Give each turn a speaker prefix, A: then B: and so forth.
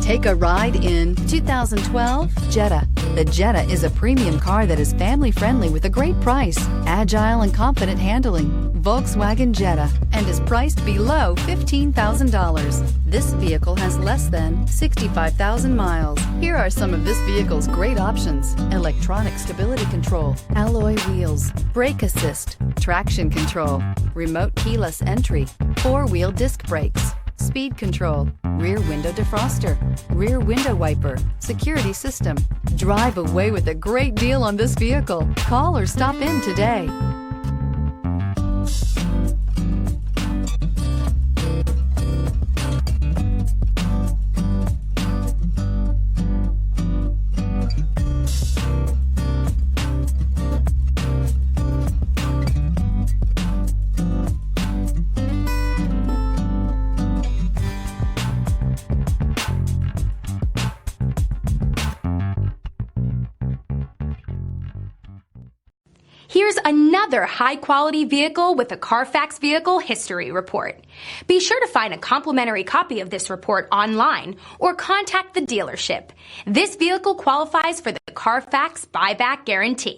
A: Take a ride in 2012 Jetta. The Jetta is a premium car that is family-friendly with a great price, agile and confident handling. Volkswagen Jetta, and is priced below $15,000. This vehicle has less than 65,000 miles. Here are some of this vehicle's great options: electronic stability control, alloy wheels, brake assist, traction control, remote keyless entry, four-wheel disc brakes, speed control, rear window defroster, rear window wiper, security system. Drive away with a great deal on this vehicle. Call or stop in today.
B: Here's another high-quality vehicle with a Carfax Vehicle History Report. Be sure to find a complimentary copy of this report online or contact the dealership. This vehicle qualifies for the Carfax Buyback Guarantee.